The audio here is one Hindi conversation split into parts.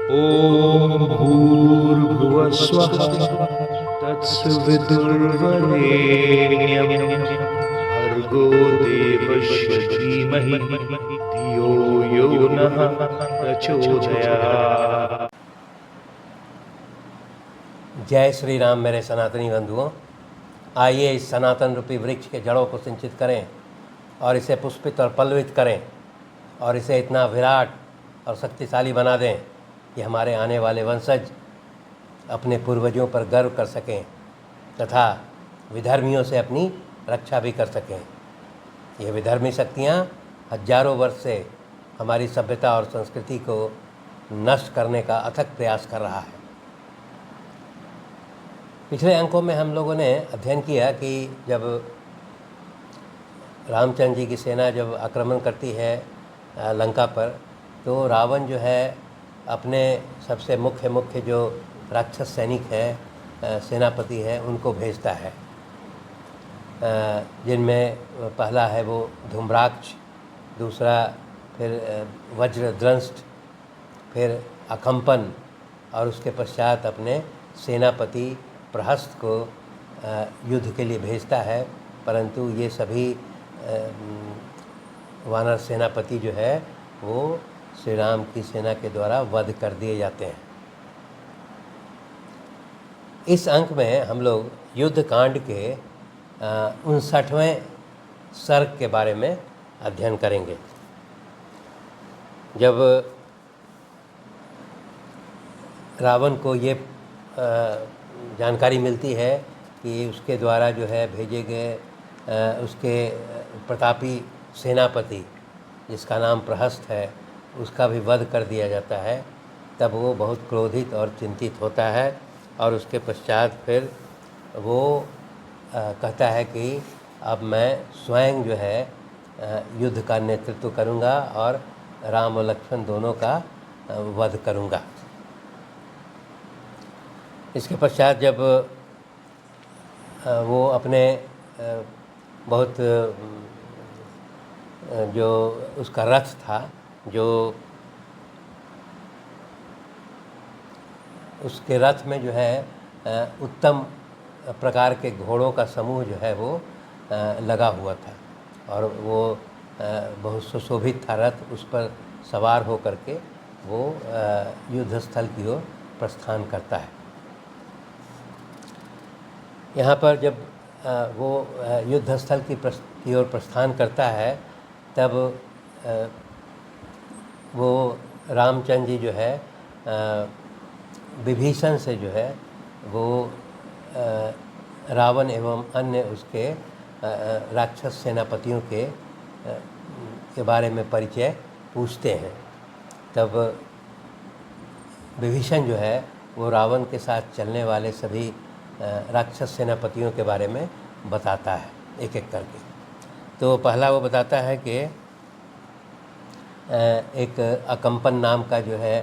ॐ भूर्भुवस्वः तत्सवितुर्वरेण्यं भर्गो देवस्य धीमहि धियो यो नः प्रचोदयात्। जय श्री राम मेरे सनातनी बंधुओं। आइए इस सनातन रूपी वृक्ष के जड़ों को सिंचित करें और इसे पुष्पित और पल्लवित करें और इसे इतना विराट और शक्तिशाली बना दें कि हमारे आने वाले वंशज अपने पूर्वजों पर गर्व कर सकें तथा विधर्मियों से अपनी रक्षा भी कर सकें। ये विधर्मी शक्तियाँ हजारों वर्ष से हमारी सभ्यता और संस्कृति को नष्ट करने का अथक प्रयास कर रहा है। पिछले अंकों में हम लोगों ने अध्ययन किया कि जब रामचंद्र जी की सेना जब आक्रमण करती है लंका पर, तो रावण जो है अपने सबसे मुख्य जो राक्षस सैनिक है, सेनापति है, उनको भेजता है, जिनमें पहला है वो धूम्राक्ष, दूसरा फिर वज्रद्रंष्ट, फिर अकम्पन और उसके पश्चात अपने सेनापति प्रहस्त को युद्ध के लिए भेजता है। परंतु ये सभी वानर सेनापति जो है वो श्री राम की सेना के द्वारा वध कर दिए जाते हैं। इस अंक में हम लोग युद्ध कांड के 59वें सर्ग के बारे में अध्ययन करेंगे। जब रावण को ये जानकारी मिलती है कि उसके द्वारा जो है भेजे गए उसके प्रतापी सेनापति जिसका नाम प्रहस्त है, उसका भी वध कर दिया जाता है, तब वो बहुत क्रोधित और चिंतित होता है और उसके पश्चात फिर वो कहता है कि अब मैं स्वयं जो है युद्ध का नेतृत्व करूँगा और राम और लक्ष्मण दोनों का वध करूँगा। इसके पश्चात जब वो अपने बहुत जो उसका रथ था, जो उसके रथ में जो है उत्तम प्रकार के घोड़ों का समूह जो है वो लगा हुआ था और वो बहुत सुशोभित था रथ, उस पर सवार हो करके वो युद्ध स्थल की ओर प्रस्थान करता है। यहाँ पर जब वो युद्ध स्थल की ओर प्रस्थान करता है, तब वो रामचंद्र जी जो है विभीषण से जो है वो रावण एवं अन्य उसके राक्षस सेनापतियों के बारे में परिचय पूछते हैं। तब विभीषण जो है वो रावण के साथ चलने वाले सभी राक्षस सेनापतियों के बारे में बताता है एक एक करके। तो पहला वो बताता है कि एक अकम्पन नाम का जो है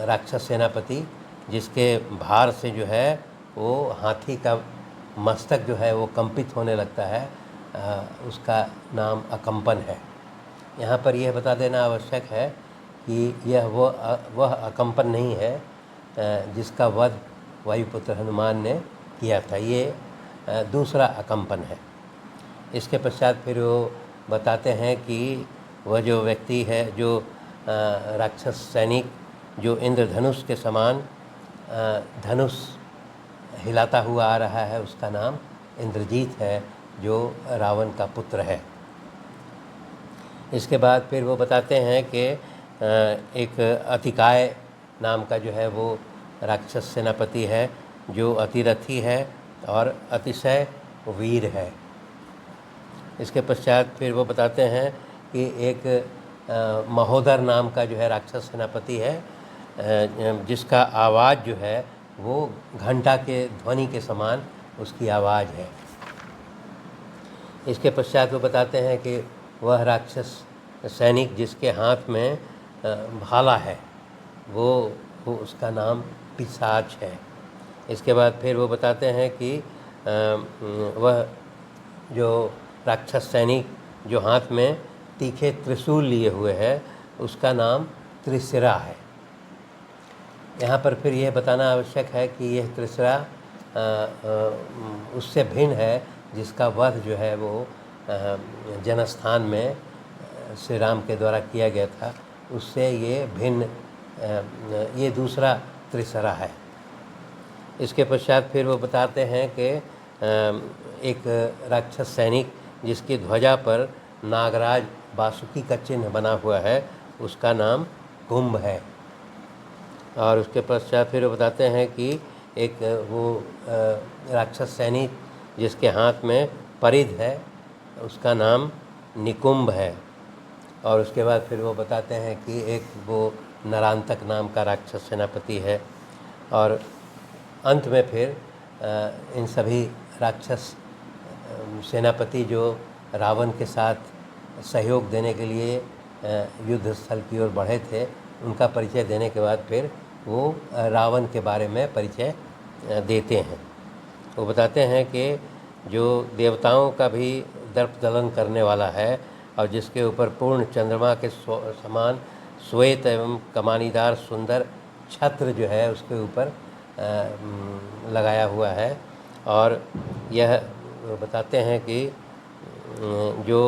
राक्षस सेनापति, जिसके भार से जो है वो हाथी का मस्तक जो है वो कंपित होने लगता है, उसका नाम अकम्पन है। यहाँ पर यह बता देना आवश्यक है कि यह वह अकम्पन नहीं है जिसका वध वायुपुत्र हनुमान ने किया था, ये दूसरा अकम्पन है। इसके पश्चात फिर वो बताते हैं कि वह जो व्यक्ति है, जो राक्षस सैनिक जो इंद्रधनुष के समान धनुष हिलाता हुआ आ रहा है, उसका नाम इंद्रजीत है, जो रावण का पुत्र है। इसके बाद फिर वो बताते हैं कि एक अतिकाय नाम का जो है वो राक्षस सेनापति है, जो अतिरथी है और अतिशय वीर है। इसके पश्चात फिर वो बताते हैं कि एक महोदर नाम का जो है राक्षस सेनापति है, जिसका आवाज़ जो है वो घंटा के ध्वनि के समान उसकी आवाज़ है। इसके पश्चात वो बताते हैं कि वह राक्षस सैनिक जिसके हाथ में भाला है, वो उसका नाम पिशाच है। इसके बाद फिर वो बताते हैं कि वह जो राक्षस सैनिक जो हाथ में तीखे त्रिशूल लिए हुए है, उसका नाम त्रिशिरा है। यहाँ पर फिर यह बताना आवश्यक है कि यह त्रिसरा उससे भिन्न है जिसका वध जो है वो जनस्थान में श्री राम के द्वारा किया गया था, उससे ये भिन्न, ये दूसरा त्रिसरा है। इसके पश्चात फिर वो बताते हैं कि एक राक्षस सैनिक जिसकी ध्वजा पर नागराज वासुकी का चिन्ह बना हुआ है, उसका नाम कुंभ है। और उसके पश्चात फिर वो बताते हैं कि एक वो राक्षस सैनिक जिसके हाथ में परिध है, उसका नाम निकुंभ है। और उसके बाद फिर वो बताते हैं कि एक वो नरांतक नाम का राक्षस सेनापति है। और अंत में फिर इन सभी राक्षस सेनापति जो रावण के साथ सहयोग देने के लिए युद्ध स्थल की ओर बढ़े थे, उनका परिचय देने के बाद फिर वो रावण के बारे में परिचय देते हैं। वो बताते हैं कि जो देवताओं का भी दर्प दलन करने वाला है और जिसके ऊपर पूर्ण चंद्रमा के समान श्वेत एवं कमानीदार सुंदर छत्र जो है उसके ऊपर लगाया हुआ है। और यह बताते हैं कि जो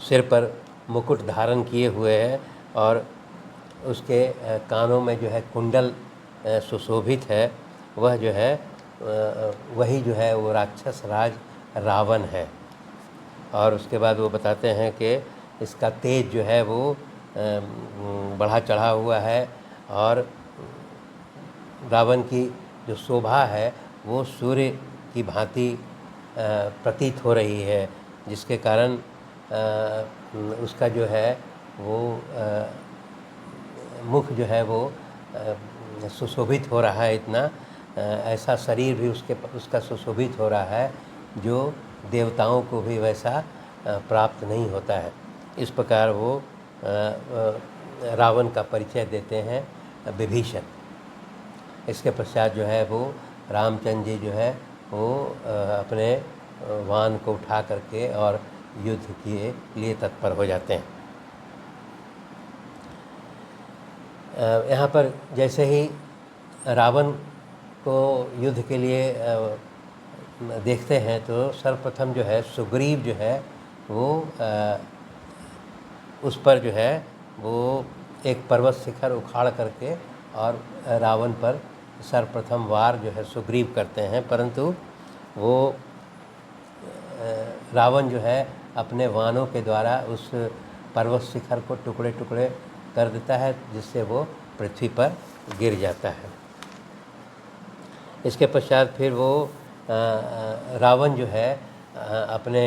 सिर पर मुकुट धारण किए हुए है और उसके कानों में जो है कुंडल सुशोभित है, वह जो है वही जो है वो राक्षस राज रावण है। और उसके बाद वो बताते हैं कि इसका तेज जो है वो बढ़ा चढ़ा हुआ है और रावण की जो शोभा है वो सूर्य की भांति प्रतीत हो रही है, जिसके कारण उसका जो है वो मुख जो है वो सुशोभित हो रहा है। इतना ऐसा शरीर भी उसका सुशोभित हो रहा है जो देवताओं को भी वैसा प्राप्त नहीं होता है। इस प्रकार वो रावण का परिचय देते हैं विभीषण। इसके पश्चात जो है वो रामचंद्र जी जो है वो अपने वाहन को उठा करके और युद्ध के लिए तत्पर हो जाते हैं। यहाँ पर जैसे ही रावण को युद्ध के लिए देखते हैं तो सर्वप्रथम जो है सुग्रीव जो है वो उस पर जो है वो एक पर्वत शिखर उखाड़ करके और रावण पर सर्वप्रथम वार जो है सुग्रीव करते हैं, परंतु वो रावण जो है अपने वानों के द्वारा उस पर्वत शिखर को टुकड़े टुकड़े कर देता है, जिससे वो पृथ्वी पर गिर जाता है। इसके पश्चात फिर वो रावण जो है अपने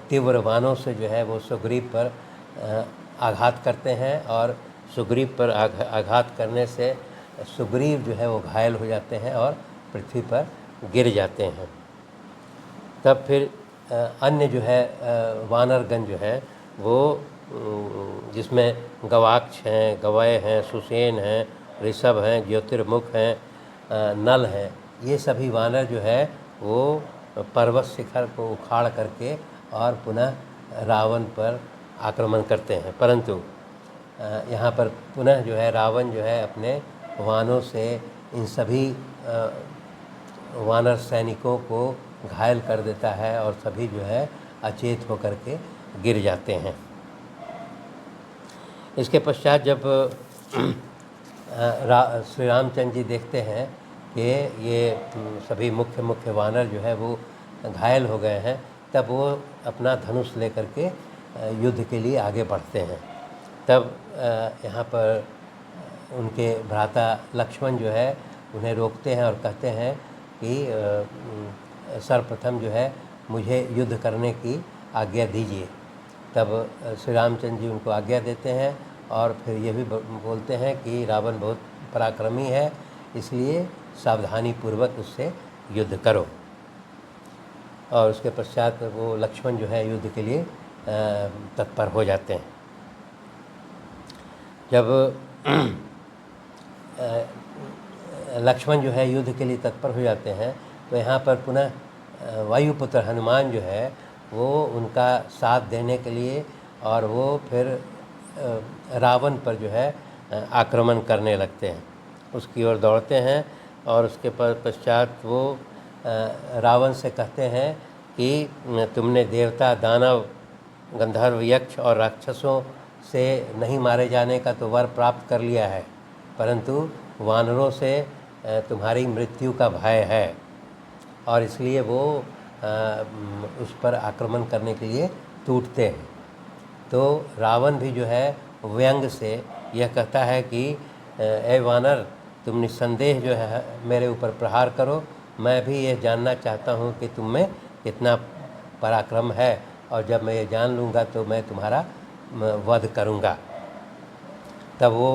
तीव्र बाणों से जो है वो सुग्रीव पर आघात करते हैं और सुग्रीव पर आघात करने से सुग्रीव जो है वो घायल हो जाते हैं और पृथ्वी पर गिर जाते हैं। तब फिर अन्य जो है वानरगण जो है वो जिसमें गवाक्ष हैं, गवय हैं, सुसेन हैं, ऋषभ हैं, ज्योतिर्मुख हैं, नल हैं, ये सभी वानर जो है वो पर्वत शिखर को उखाड़ करके और पुनः रावण पर आक्रमण करते हैं। परंतु यहाँ पर पुनः जो है रावण जो है अपने वानों से इन सभी वानर सैनिकों को घायल कर देता है और सभी जो है अचेत होकर के गिर जाते हैं। इसके पश्चात जब श्री रामचंद्र जी देखते हैं कि ये सभी मुख्य वानर जो है वो घायल हो गए हैं, तब वो अपना धनुष लेकर के युद्ध के लिए आगे बढ़ते हैं। तब यहाँ पर उनके भ्राता लक्ष्मण जो है उन्हें रोकते हैं और कहते हैं कि सर्वप्रथम जो है मुझे युद्ध करने की आज्ञा दीजिए। तब श्री रामचंद्र जी उनको आज्ञा देते हैं और फिर ये भी बोलते हैं कि रावण बहुत पराक्रमी है, इसलिए सावधानी पूर्वक उससे युद्ध करो। और उसके पश्चात वो लक्ष्मण जो है युद्ध के लिए तत्पर हो जाते हैं। जब लक्ष्मण जो है युद्ध के लिए तत्पर हो जाते हैं तो यहाँ पर पुनः वायुपुत्र हनुमान जो है वो उनका साथ देने के लिए और वो फिर रावण पर जो है आक्रमण करने लगते हैं, उसकी ओर दौड़ते हैं। और उसके पश्चात वो रावण से कहते हैं कि तुमने देवता, दानव, गंधर्व, यक्ष और राक्षसों से नहीं मारे जाने का तो वर प्राप्त कर लिया है, परंतु वानरों से तुम्हारी मृत्यु का भय है, और इसलिए वो उस पर आक्रमण करने के लिए टूटते हैं। तो रावण भी जो है व्यंग से यह कहता है कि ए वानर, तुम निस्संदेह जो है मेरे ऊपर प्रहार करो, मैं भी ये जानना चाहता हूँ कि तुम में कितना पराक्रम है, और जब मैं ये जान लूँगा तो मैं तुम्हारा वध करूँगा। तब वो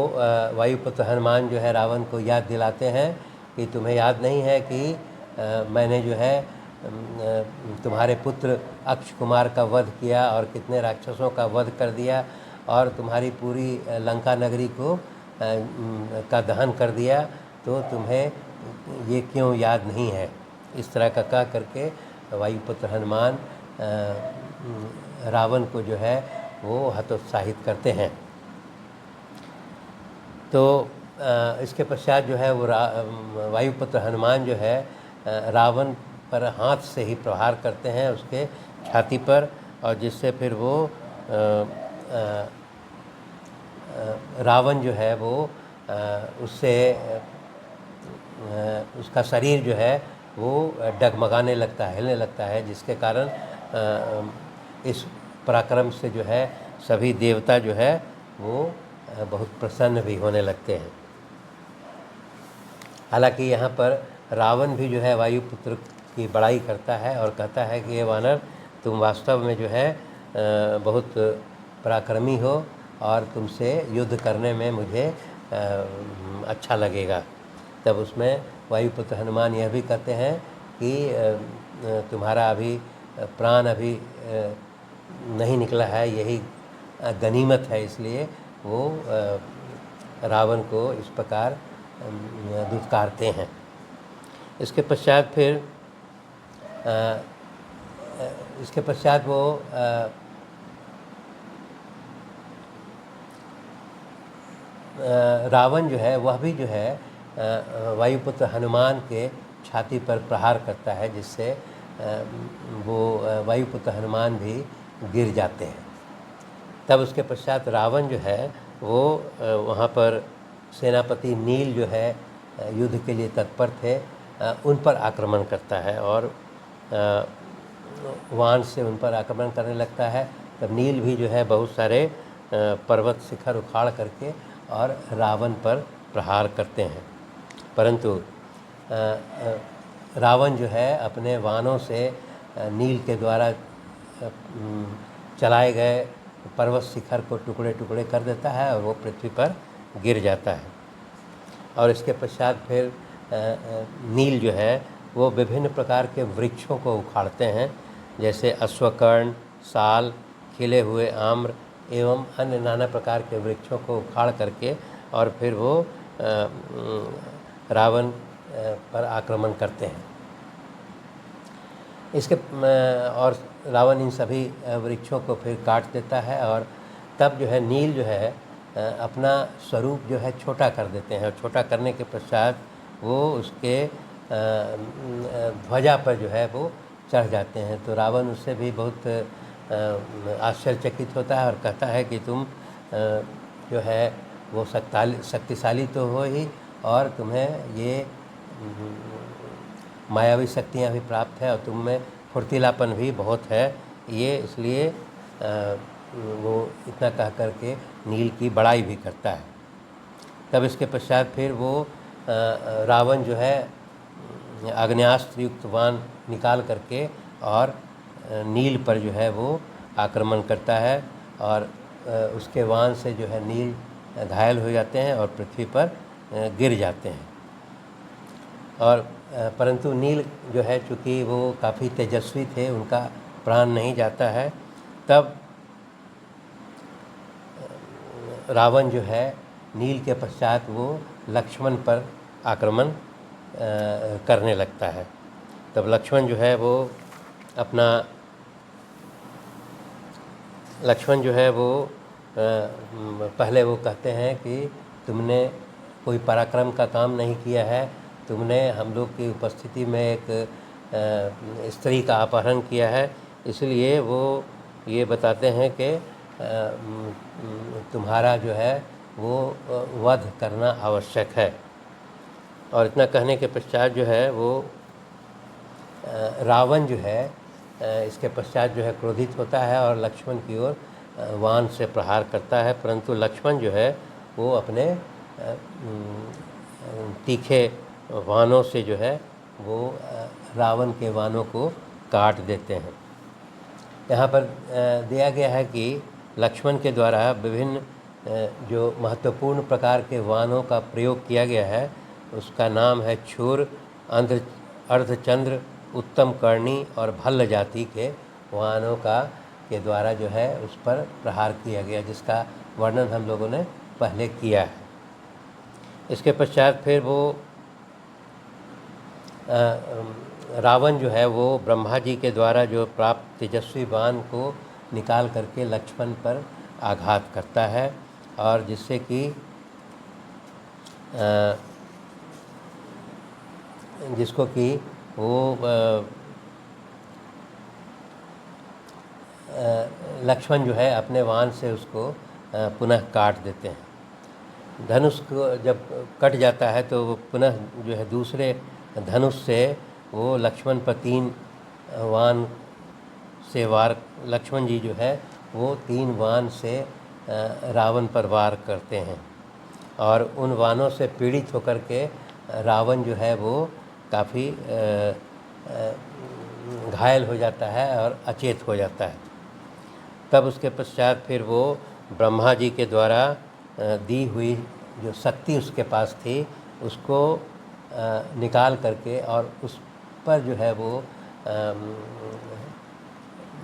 वायुपुत्र हनुमान जो है रावण को याद दिलाते हैं कि तुम्हें याद नहीं है कि मैंने जो है तुम्हारे पुत्र अक्ष कुमार का वध किया और कितने राक्षसों का वध कर दिया, और तुम्हारी पूरी लंका नगरी को का दहन कर दिया, तो तुम्हें ये क्यों याद नहीं है। इस तरह का कह करके वायुपुत्र हनुमान रावण को जो है वो हतोत्साहित करते हैं। तो इसके पश्चात जो है वो वायुपुत्र हनुमान जो है रावण पर हाथ से ही प्रहार करते हैं उसके छाती पर, और जिससे फिर वो रावण जो है वो उससे उसका शरीर जो है वो डगमगाने लगता है, हिलने लगता है, जिसके कारण इस पराक्रम से जो है सभी देवता जो है वो बहुत प्रसन्न भी होने लगते हैं। हालांकि यहाँ पर रावण भी जो है वायुपुत्र की बड़ाई करता है और कहता है कि ये वानर, तुम वास्तव में जो है बहुत पराक्रमी हो, और तुमसे युद्ध करने में मुझे अच्छा लगेगा। तब उसमें वायुपुत्र हनुमान यह भी कहते हैं कि तुम्हारा अभी प्राण अभी नहीं निकला है, यही गनीमत है, इसलिए वो रावण को इस प्रकार दुत्कारते हैं। इसके पश्चात वो रावण जो है वह भी जो है वायुपुत्र हनुमान के छाती पर प्रहार करता है, जिससे वो वायुपुत्र हनुमान भी गिर जाते हैं। तब उसके पश्चात रावण जो है वो वहाँ पर सेनापति नील जो है युद्ध के लिए तत्पर थे, उन पर आक्रमण करता है और वाण से उन पर आक्रमण करने लगता है। तब नील भी जो है बहुत सारे पर्वत शिखर उखाड़ करके और रावण पर प्रहार करते हैं, परंतु रावण जो है अपने वाणों से नील के द्वारा चलाए गए पर्वत शिखर को टुकड़े टुकड़े कर देता है और वो पृथ्वी पर गिर जाता है। और इसके पश्चात फिर नील जो है वो विभिन्न प्रकार के वृक्षों को उखाड़ते हैं, जैसे अश्वकर्ण, साल, खिले हुए आम्र एवं अन्य नाना प्रकार के वृक्षों को उखाड़ करके और फिर वो रावण पर आक्रमण करते हैं। इसके और रावण इन सभी वृक्षों को फिर काट देता है, और तब जो है नील जो है अपना स्वरूप जो है छोटा कर देते हैं, और छोटा करने के पश्चात वो उसके ध्वजा पर जो है वो चढ़ जाते हैं। तो रावण उससे भी बहुत आश्चर्यचकित होता है और कहता है कि तुम जो है वो शक्तिशाली तो हो ही, और तुम्हें ये मायावी शक्तियाँ भी प्राप्त है और तुम में फुर्तीलापन भी बहुत है, ये इसलिए वो इतना कह कर के नील की बड़ाई भी करता है। तब इसके पश्चात फिर वो रावण जो है आग्नेयास्त्र युक्त बाण निकाल करके और नील पर जो है वो आक्रमण करता है, और उसके बाण से जो है नील घायल हो जाते हैं और पृथ्वी पर गिर जाते हैं। और परंतु नील जो है चूँकि वो काफ़ी तेजस्वी थे, उनका प्राण नहीं जाता है। तब रावण जो है नील के पश्चात वो लक्ष्मण पर आक्रमण करने लगता है। तब लक्ष्मण जो है पहले वो कहते हैं कि तुमने कोई पराक्रम का काम नहीं किया है, तुमने हम लोग की उपस्थिति में एक स्त्री का अपहरण किया है, इसलिए वो ये बताते हैं कि तुम्हारा जो है वो वध करना आवश्यक है। और इतना कहने के पश्चात जो है वो रावण जो है इसके पश्चात जो है क्रोधित होता है और लक्ष्मण की ओर वाण से प्रहार करता है, परंतु लक्ष्मण जो है वो अपने तीखे वाणों से जो है वो रावण के वाणों को काट देते हैं। यहाँ पर दिया गया है कि लक्ष्मण के द्वारा विभिन्न जो महत्वपूर्ण प्रकार के वाणों का प्रयोग किया गया है उसका नाम है छुर, अर्धचंद्र, उत्तम कर्णी और भल्ल जाति के वाहनों के द्वारा जो है उस पर प्रहार किया गया, जिसका वर्णन हम लोगों ने पहले किया है। इसके पश्चात फिर वो रावण जो है वो ब्रह्मा जी के द्वारा जो प्राप्त तेजस्वी बाण को निकाल करके लक्ष्मण पर आघात करता है, और जिससे कि जिसको कि वो लक्ष्मण जो है अपने वाण से उसको पुनः काट देते हैं। धनुष को जब कट जाता है तो वो पुनः जो है दूसरे धनुष से वो लक्ष्मण पर 3 वाण से वार, लक्ष्मण जी जो है वो 3 वाण से रावण पर वार करते हैं, और उन वाणों से पीड़ित होकर के रावण जो है वो काफ़ी घायल हो जाता है और अचेत हो जाता है। तब उसके पश्चात फिर वो ब्रह्मा जी के द्वारा दी हुई जो शक्ति उसके पास थी उसको निकाल करके और उस पर जो है वो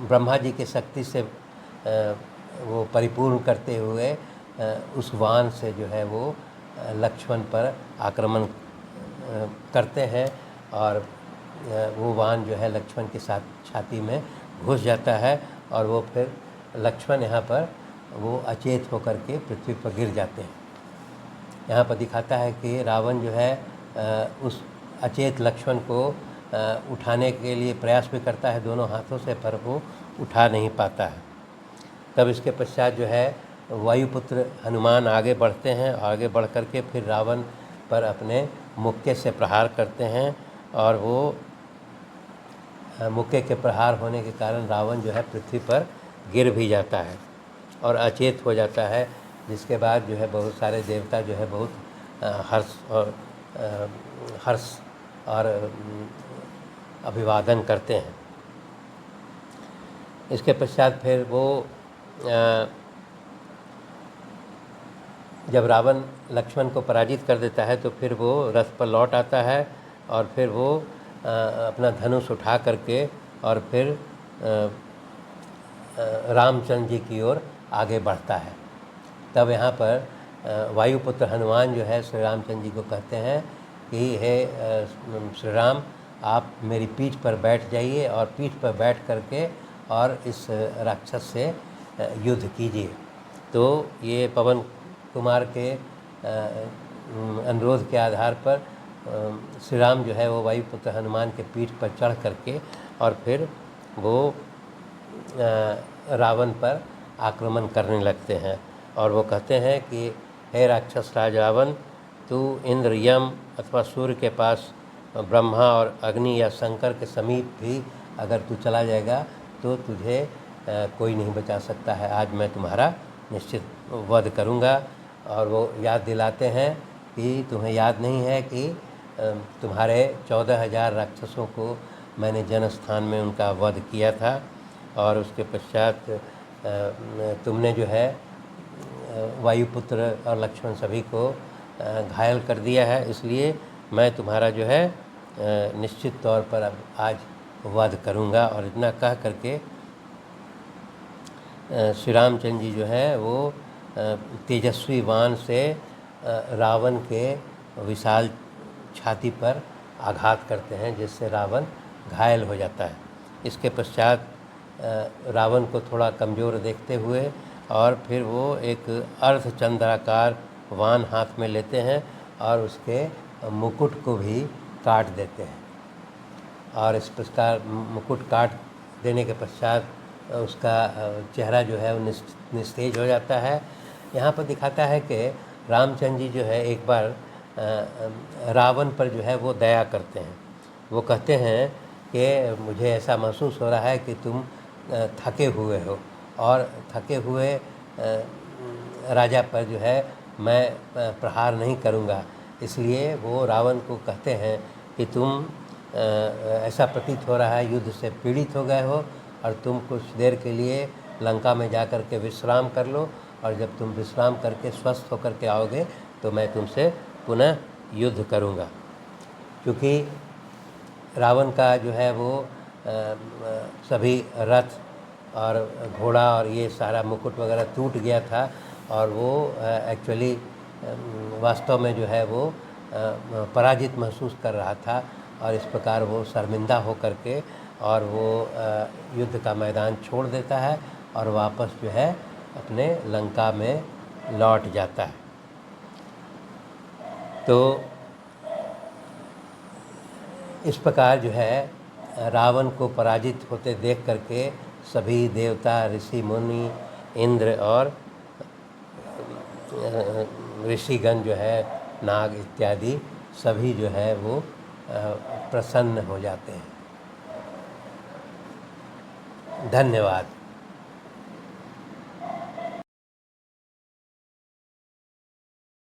ब्रह्मा जी की शक्ति से वो परिपूर्ण करते हुए उस वाण से जो है वो लक्ष्मण पर आक्रमण करते हैं, और वो वाण जो है लक्ष्मण के साथ छाती में घुस जाता है और वो फिर लक्ष्मण यहाँ पर वो अचेत होकर के पृथ्वी पर गिर जाते हैं। यहाँ पर दिखाता है कि रावण जो है उस अचेत लक्ष्मण को उठाने के लिए प्रयास भी करता है दोनों हाथों से, पर वो उठा नहीं पाता है। तब इसके पश्चात जो है वायुपुत्र हनुमान आगे बढ़ते हैं, आगे बढ़ कर के फिर रावण पर अपने मुक्के से प्रहार करते हैं, और वो मुक्के के प्रहार होने के कारण रावण जो है पृथ्वी पर गिर भी जाता है और अचेत हो जाता है, जिसके बाद जो है बहुत सारे देवता जो है बहुत हर्ष और अभिवादन करते हैं। इसके पश्चात फिर वो जब रावण लक्ष्मण को पराजित कर देता है तो फिर वो रथ पर लौट आता है और फिर वो अपना धनुष उठा करके और फिर रामचंद्र जी की ओर आगे बढ़ता है। तब यहाँ पर वायुपुत्र हनुमान जो है श्री रामचंद्र जी को कहते हैं कि हे श्री राम, आप मेरी पीठ पर बैठ जाइए और पीठ पर बैठ करके और इस राक्षस से युद्ध कीजिए। तो ये पवन कुमार के अनुरोध के आधार पर श्री राम जो है वो वायुपुत्र हनुमान के पीठ पर चढ़ करके और फिर वो रावण पर आक्रमण करने लगते हैं, और वो कहते हैं कि हे राक्षस राज रावण, तू इंद्र, यम अथवा सूर्य के पास, ब्रह्मा और अग्नि या शंकर के समीप भी अगर तू चला जाएगा तो तुझे कोई नहीं बचा सकता है। आज मैं तुम्हारा निश्चित वध करूँगा। और वो याद दिलाते हैं कि तुम्हें याद नहीं है कि तुम्हारे 14,000 राक्षसों को मैंने जनस्थान में उनका वध किया था, और उसके पश्चात तुमने जो है वायुपुत्र और लक्ष्मण सभी को घायल कर दिया है, इसलिए मैं तुम्हारा जो है निश्चित तौर पर अब आज वध करूँगा। और इतना कह करके श्री रामचंद्र जी जो है वो तेजस्वी बाण से रावण के विशाल छाती पर आघात करते हैं, जिससे रावण घायल हो जाता है। इसके पश्चात रावण को थोड़ा कमज़ोर देखते हुए और फिर वो एक अर्धचंद्राकार वाण हाथ में लेते हैं और उसके मुकुट को भी काट देते हैं। और इस प्रकार मुकुट काट देने के पश्चात उसका चेहरा जो है वो निस्तेज हो जाता है। यहाँ पर दिखाता है कि रामचंद्र जी जो है एक बार रावण पर जो है वो दया करते हैं। वो कहते हैं कि मुझे ऐसा महसूस हो रहा है कि तुम थके हुए हो और थके हुए राजा पर जो है मैं प्रहार नहीं करूँगा। इसलिए वो रावण को कहते हैं कि तुम ऐसा प्रतीत हो रहा है युद्ध से पीड़ित हो गए हो और तुम कुछ देर के लिए लंका में जा कर के विश्राम कर लो, और जब तुम विश्राम करके स्वस्थ होकर के आओगे तो मैं तुमसे पुनः युद्ध करूँगा। क्योंकि रावण का जो है वो सभी रथ और घोड़ा और ये सारा मुकुट वगैरह टूट गया था और वो एक्चुअली वास्तव में जो है वो पराजित महसूस कर रहा था, और इस प्रकार वो शर्मिंदा हो कर के और वो युद्ध का मैदान छोड़ देता है और वापस जो है अपने लंका में लौट जाता है। तो इस प्रकार जो है रावण को पराजित होते देख करके सभी देवता, ऋषि मुनि, इंद्र और ऋषिगण जो है, नाग इत्यादि सभी जो है वो प्रसन्न हो जाते हैं। धन्यवाद।